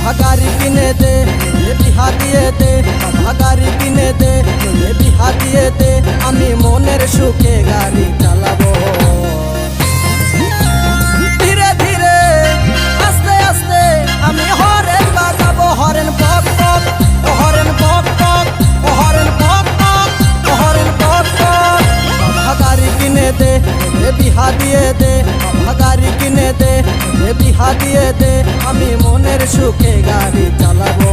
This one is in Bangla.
বাবা গাড়ি কিনে দে, বিহা দিয়ে দে, বাবা গাড়ি কিনে দে, বিহা দিয়ে দে, আমি মনের সুখে গাড়ি চালাবো। ধীরে ধীরে আস্তে আস্তে আমি হরেন বাজাবো, হরেন বক বক, হরেন বক বক, হরেন বক বক, হরেন বক বক। বাবা গাড়ি কিনে দে, বিহা দিয়ে দে, বাবা গাড়ি কিনে দে, বিহা দিয়ে দে, আমি মনের সুখে গাড়ি চালাবো।